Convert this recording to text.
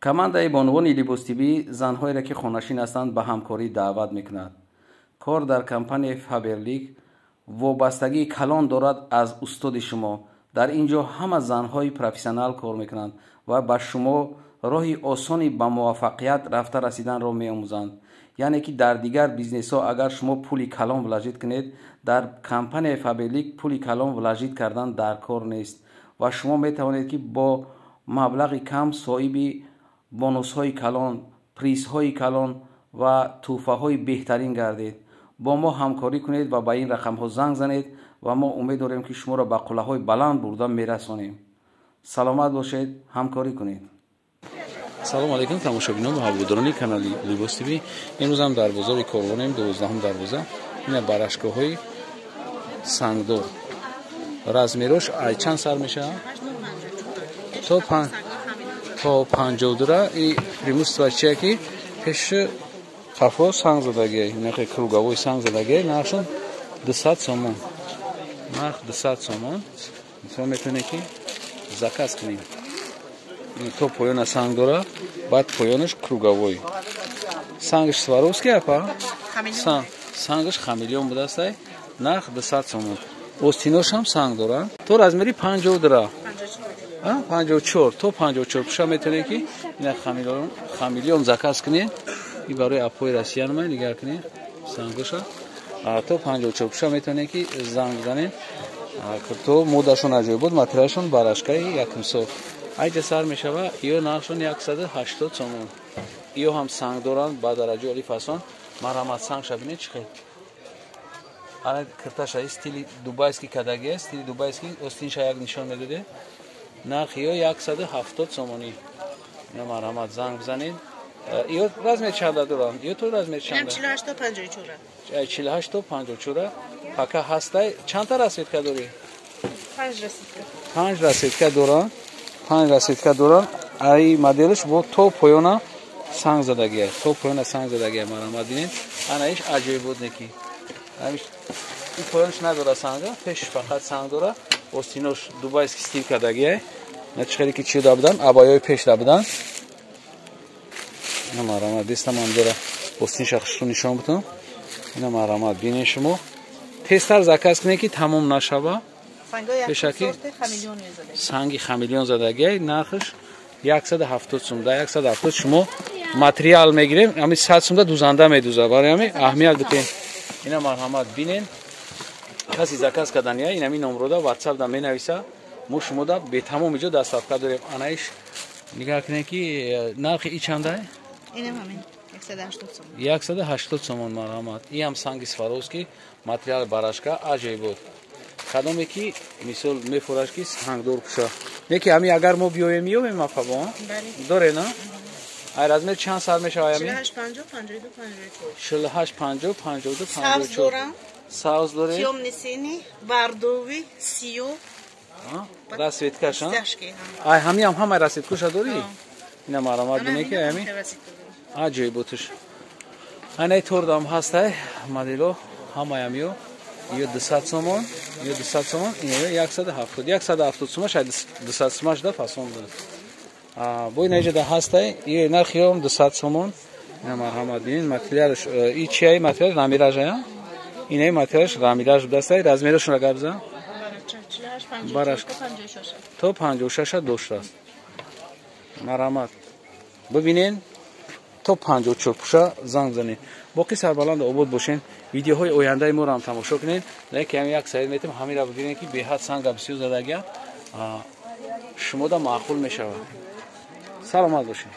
командаи бонувони либостибӣ занҳоеро ки хонашин ҳастанд ба ҳамкорӣ даъват мекунад. кор дар компанияи фаберлик вобастагии калон дорад аз устоди шумо. дар ин ҷо ҳама занҳои профессионал кор мекунанд ва ба шумо роҳи осони ба муваффақият рафта расиданро меомӯзанд. яъне ки дар дигар бизнесҳо агар шумо пули калон влажит кунед, дар компанияи фаберлик пули калон влажит кардан дар кор нест ва шумо метавонед ки бо маблағи кам соҳиби бонусҳои калон, призҳои калон ва тӯҳфаҳои беҳтарин гардед. бо мо ҳамкорӣ кунед ва ба ин рақамҳо занг занед ва мо умед дорем ки шуморо ба қуллаҳои баланд бурда мерасонем. саломат бошед, ҳамкорӣ кунед. салом алейкум тамошобинон ва ҳаводорони канали Libos TV. имрӯз ҳам дар бозори Корвонаем 12 дарвоза. ина барашкоҳои сангдор. размерош ай чанд сар мешавад? то 52 и преимущество ки пеш хафо санг задагия, нахе круговой санг задагия, нархшон 200 сомон. нарх 200 сомон. шумо метавонед ки заказ кунед. то поёна санг дора, баъд поёнаш круговой. сангаш Сваровский апа? сангаш хамелеон будастай. нарх 200 сомон. остинош ҳам санг дора. то размери 52. 54 то 54 пуша метавонед ки ина хамелеон заказ кунед. и барои апои Россия нама нигар кунед. сангоша то 54 пуша метавонед ки занг занед. то модашон аҷоиб буд, материалшон барашкаи якмисол. айҷа сар мешава, ё нархшон 180 сомон. ё ҳам санг доранд ба дараҷаи олӣ фасон. марҳамат сангша бинед чӣ хел. ана кирташа стили дубайский кадагия, стили дубайский остинша як нишон медоде. нарх ё 170 сомонӣ. ина марҳамат занг бизанед. ё размер чанда доранд? ё то размер чанда? 48 то 54. 48 то 54. пока ҳастай чанда расветка дорӣ? 5 расветка. 5 расветка доранд. 5 расветка доранд. ай моделиш бо то поёна санг задагия. то поёна санг задагия марҳамат бинед. ана иш аҷоиб буд неки. амиш ин поёнаш надора санга, пеш фақат санг дора. остинош дубайский стил кадагия. на чихели ки чӣ дабудан? абоёи пеш дабудан. ина марҳамат дестам ам дора. остинша хушру нишон бутун. ина марҳамат бинед шумо. тезтар заказ кунед ки тамом нашава. санги хамелеон задагия. нархш 170 сум. да 170 шумо материал мегирем. ами 100 сумда дузанда медуза. барои ами аҳамият бутен. ина марҳамат бинед. каси заказ кардания ин ами номрода WhatsApp да менависа. мо шумода бетамом иҷо дастафка дорем. анаиш нигар кунед ки нархи и чандае? инам ҳамин 180 сомон. 180 сомон марҳамат. ин ҳам санги Сваровский, материал барашка аҷоиб буд. кадоме ки мисол мефураш ки сангдор пуша. неки ами агар мо биёем ёбем афаво? доре на? ай размер чанд сар мешава ами? 48 50 52 48 50 52 54. сабз дорам. сабз доре? тёмни сини, бардови, сиё. расветкаша? ай ҳамиам ҳама расветкаша дори? ина марҳамат бинед ки ами аҷоиб бутуш. айнаи тордам ҳастай модело ҳамаям ё 200 сомон, ё 200 сомон, ина ё 170 сомон, шаyd 200 сомон да фасон буд. бо ина иҷа да ҳастай, ё нархи ё 200 сомон. ина марҳамат бинед материалш и чиай материал рамираж ая? ина материалш рамираж будастай, размерашон агар бизан? барашка 56 то 56 доштааст. марҳамат. бибинед то 54 пуша занг занед. боқи сарбаланд обод бошен. видеоҳои ояндаи моро ҳам тамошо кунед. леки ҳам як сайд метам ҳамира бибинед ки беҳад санга бисёр задагия шумода маъқул мешавад. саломат бошед.